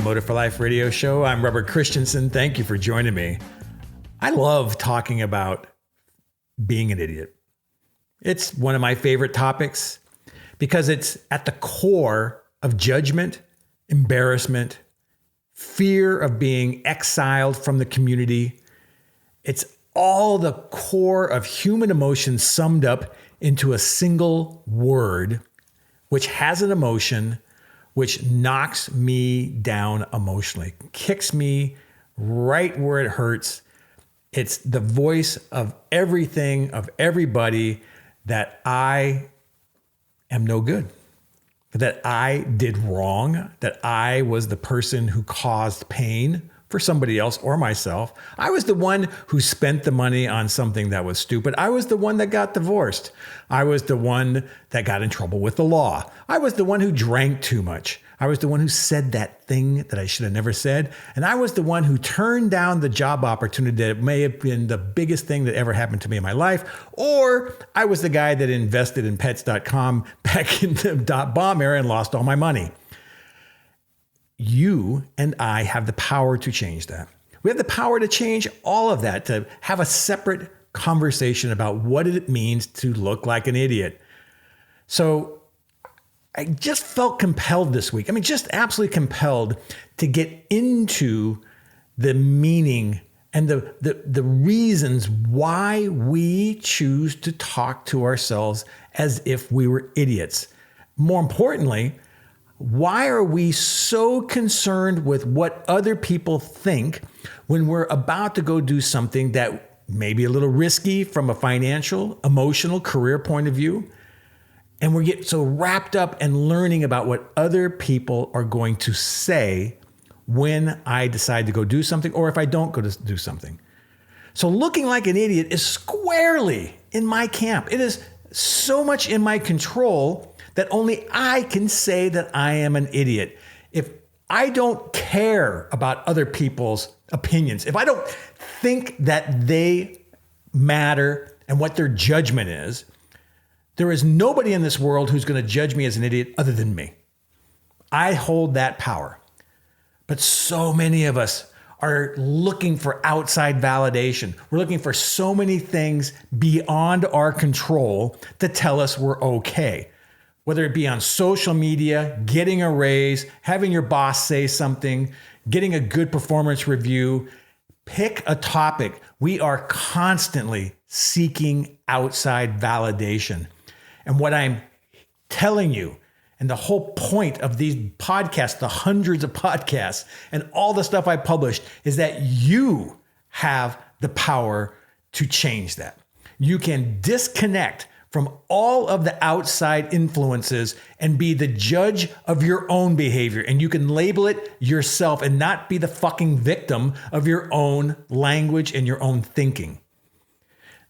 Motive for Life radio show. I'm Robert Christensen. Thank you for joining me. I love talking about being an idiot. It's one of my favorite topics because it's at the core of judgment, embarrassment, fear of being exiled from the community. It's all the core of human emotions summed up into a single word, which has an emotion which knocks me down emotionally, kicks me right where it hurts. It's the voice of everything, of everybody, that I am no good, that I did wrong, that I was the person who caused pain for somebody else or myself. I was the one who spent the money on something that was stupid. I was the one that got divorced. I was the one that got in trouble with the law. I was the one who drank too much. I was the one who said that thing that I should have never said. And I was the one who turned down the job opportunity that may have been the biggest thing that ever happened to me in my life. Or I was the guy that invested in pets.com back in the .bomb era and lost all my money. You and I have the power to change that. We have the power to change all of that, to have a separate conversation about what it means to look like an idiot. So I just felt compelled this week. Just absolutely compelled to get into the meaning and the reasons why we choose to talk to ourselves as if we were idiots. More importantly, why are we so concerned with what other people think when we're about to go do something that may be a little risky from a financial, emotional, career point of view? And we get so wrapped up in learning about what other people are going to say when I decide to go do something, or if I don't go to do something. So looking like an idiot is squarely in my camp. It is so much in my control that only I can say that I am an idiot. If I don't care about other people's opinions, if I don't think that they matter and what their judgment is, there is nobody in this world who's going to judge me as an idiot other than me. I hold that power. But so many of us are looking for outside validation. We're looking for so many things beyond our control to tell us we're okay. Whether it be on social media, getting a raise, having your boss say something, getting a good performance review, pick a topic. We are constantly seeking outside validation. And what I'm telling you, and the whole point of these podcasts, the hundreds of podcasts, and all the stuff I published, is that you have the power to change that. You can disconnect from all of the outside influences and be the judge of your own behavior. And you can label it yourself and not be the fucking victim of your own language and your own thinking.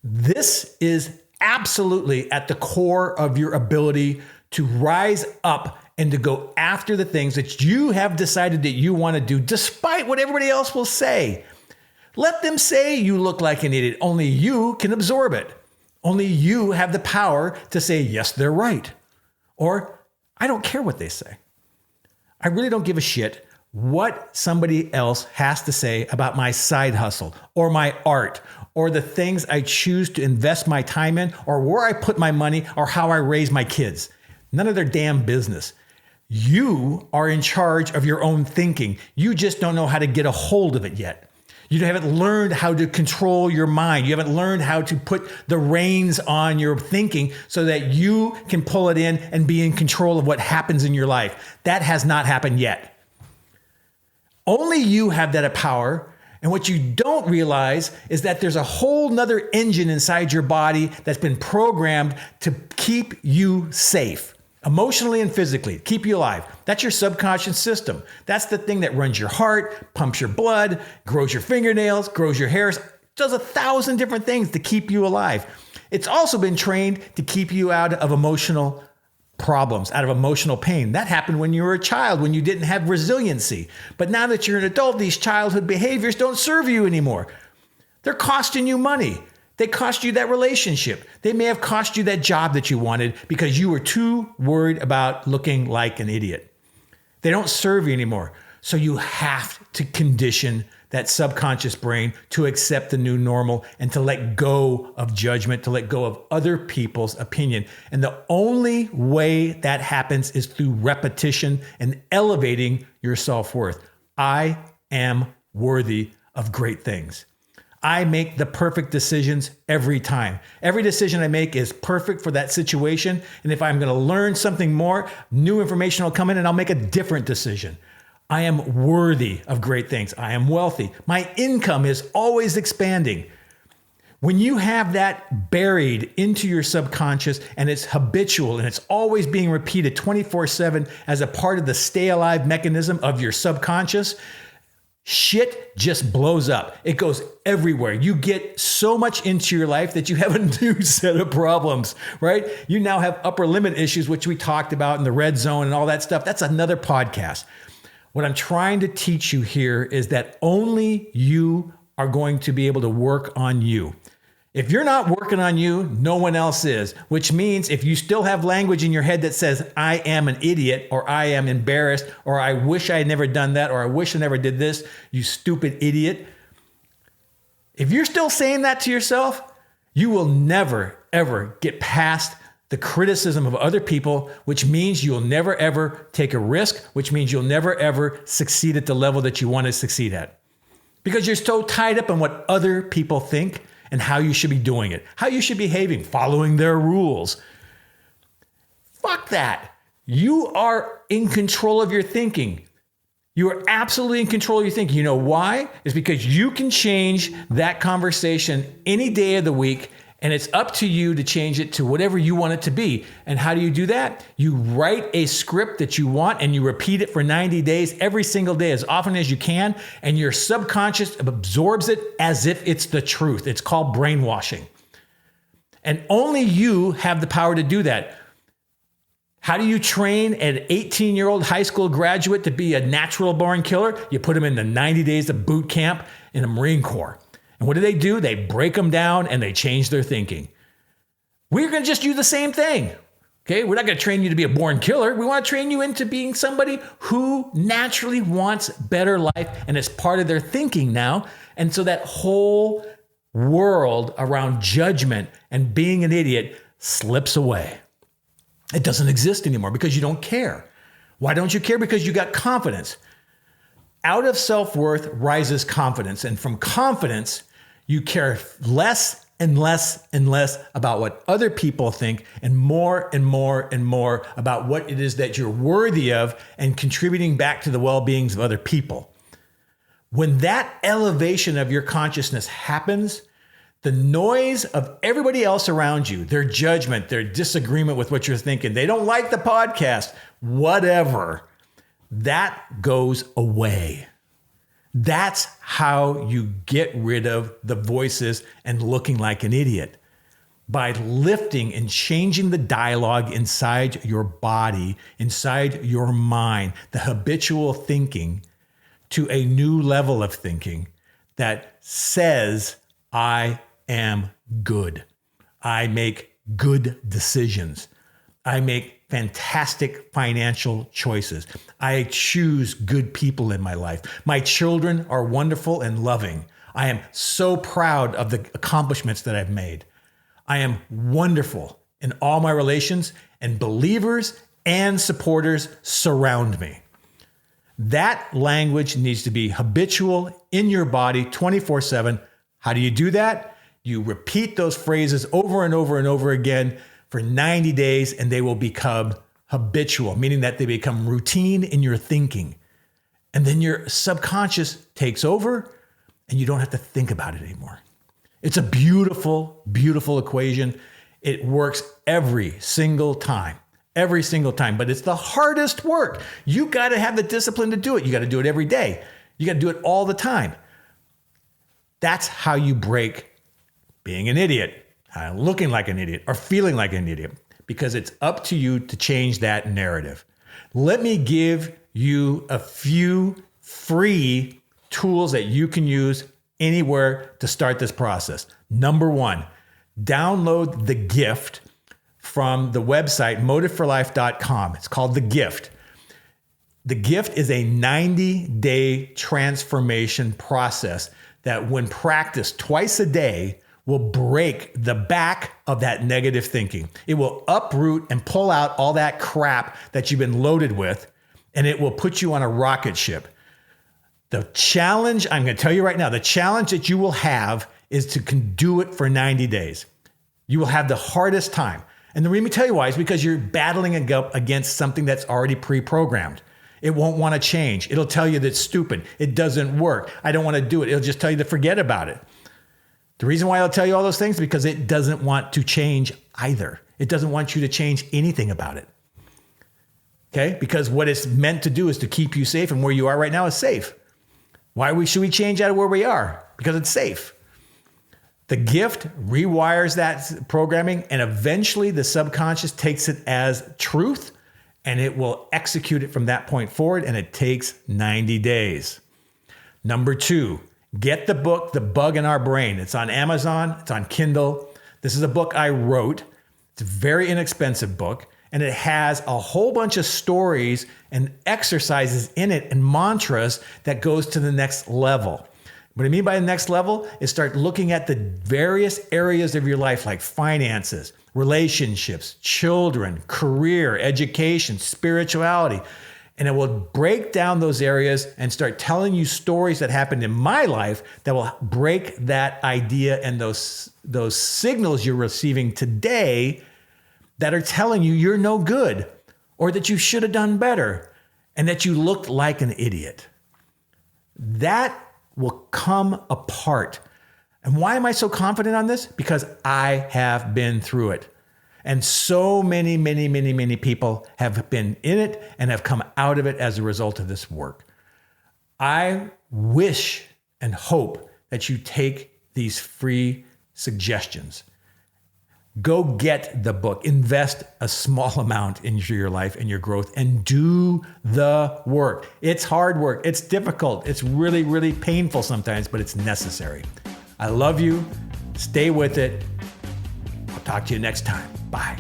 This is absolutely at the core of your ability to rise up and to go after the things that you have decided that you want to do, despite what everybody else will say. Let them say you look like an idiot. Only you can absorb it. Only you have the power to say, yes, they're right. Or, I don't care what they say. I really don't give a shit what somebody else has to say about my side hustle or my art or the things I choose to invest my time in or where I put my money or how I raise my kids. None of their damn business. You are in charge of your own thinking. You just don't know how to get a hold of it yet. You haven't learned how to control your mind. You haven't learned how to put the reins on your thinking so that you can pull it in and be in control of what happens in your life. That has not happened yet. Only you have that power. And what you don't realize is that there's a whole nother engine inside your body that's been programmed to keep you safe. Emotionally and physically, keep you alive. That's your subconscious system. That's the thing that runs your heart, pumps your blood, grows your fingernails, grows your hairs, does 1,000 different things to keep you alive. It's also been trained to keep you out of emotional problems, out of emotional pain. That happened when you were a child, when you didn't have resiliency. But now that you're an adult, these childhood behaviors don't serve you anymore. They're costing you money. They cost you that relationship. They may have cost you that job that you wanted because you were too worried about looking like an idiot. They don't serve you anymore. So you have to condition that subconscious brain to accept the new normal and to let go of judgment, to let go of other people's opinion. And the only way that happens is through repetition and elevating your self-worth. I am worthy of great things. I make the perfect decisions every time. Every decision I make is perfect for that situation. And if I'm going to learn something more, new information will come in and I'll make a different decision. I am worthy of great things. I am wealthy. My income is always expanding. When you have that buried into your subconscious and it's habitual and it's always being repeated 24/7 as a part of the stay alive mechanism of your subconscious, shit just blows up. It goes everywhere. You get so much into your life that you have a new set of problems, right? You now have upper limit issues, which we talked about in the red zone and all that stuff. That's another podcast. What I'm trying to teach you here is that only you are going to be able to work on you. If you're not working on you, no one else is, which means if you still have language in your head that says, I am an idiot, or I am embarrassed, or I wish I had never done that, or I wish I never did this, you stupid idiot. If you're still saying that to yourself, you will never, ever get past the criticism of other people, which means you'll never, ever take a risk, which means you'll never, ever succeed at the level that you want to succeed at. Because you're so tied up in what other people think and how you should be doing it, how you should be behaving, following their rules. Fuck that. You are in control of your thinking. You are absolutely in control of your thinking. You know why? It's because you can change that conversation any day of the week, and it's up to you to change it to whatever you want it to be. And how do you do that? You write a script that you want and you repeat it for 90 days, every single day, as often as you can. And your subconscious absorbs it as if it's the truth. It's called brainwashing. And only you have the power to do that. How do you train an 18-year-old high school graduate to be a natural born killer? You put them in the 90 days of boot camp in the Marine Corps. And what do? They break them down and they change their thinking. We're going to just do the same thing. Okay? We're not going to train you to be a born killer. We want to train you into being somebody who naturally wants better life, and it's part of their thinking now. And so that whole world around judgment and being an idiot slips away. It doesn't exist anymore because you don't care. Why don't you care? Because you got confidence. Out of self-worth rises confidence. And from confidence, you care less and less and less about what other people think, and more and more and more about what it is that you're worthy of and contributing back to the well-beings of other people. When that elevation of your consciousness happens, the noise of everybody else around you, their judgment, their disagreement with what you're thinking, they don't like the podcast, whatever, that goes away. That's how you get rid of the voices and looking like an idiot. By lifting and changing the dialogue inside your body, inside your mind, the habitual thinking to a new level of thinking that says, I am good. I make good decisions. I make fantastic financial choices. I choose good people in my life. My children are wonderful and loving. I am so proud of the accomplishments that I've made. I am wonderful in all my relations, and believers and supporters surround me. That language needs to be habitual in your body 24/7. How do you do that? You repeat those phrases over and over and over again for 90 days, and they will become habitual, meaning that they become routine in your thinking. And then your subconscious takes over and you don't have to think about it anymore. It's a beautiful, beautiful equation. It works every single time, but it's the hardest work. You got to have the discipline to do it. You got to do it every day. You got to do it all the time. That's how you break being an idiot, looking like an idiot, or feeling like an idiot, because it's up to you to change that narrative. Let me give you a few free tools that you can use anywhere to start this process. Number one, download the gift from the website motiveforlife.com. It's called The Gift. The gift is a 90-day transformation process that when practiced twice a day will break the back of that negative thinking. It will uproot and pull out all that crap that you've been loaded with, and it will put you on a rocket ship. The challenge, I'm going to tell you right now, the challenge that you will have is to do it for 90 days. You will have the hardest time. And the reason we tell you why is because you're battling against something that's already pre-programmed. It won't want to change. It'll tell you that it's stupid. It doesn't work. I don't want to do it. It'll just tell you to forget about it. The reason why it'll tell you all those things is because it doesn't want to change either. It doesn't want you to change anything about it. Okay? Because what it's meant to do is to keep you safe, and where you are right now is safe. Why should we change out of where we are? Because it's safe. The gift rewires that programming, and eventually the subconscious takes it as truth, and it will execute it from that point forward, and it takes 90 days. Number 2, get the book, The Bug in Our Brain. It's on Amazon. It's on Kindle. This is a book I wrote. It's a very inexpensive book, and it has a whole bunch of stories and exercises in it and mantras that goes to the next level. What I mean by the next level is start looking at the various areas of your life, like finances, relationships, children, career, education, spirituality. And it will break down those areas and start telling you stories that happened in my life that will break that idea and those signals you're receiving today that are telling you you're no good, or that you should have done better, and that you looked like an idiot. That will come apart. And why am I so confident on this? Because I have been through it. And so many people have been in it and have come out of it as a result of this work. I wish and hope that you take these free suggestions. Go get the book, invest a small amount into your life and your growth, and do the work. It's hard work. It's difficult. It's really painful sometimes, but it's necessary. I love you. Stay with it. I'll talk to you next time. Bye.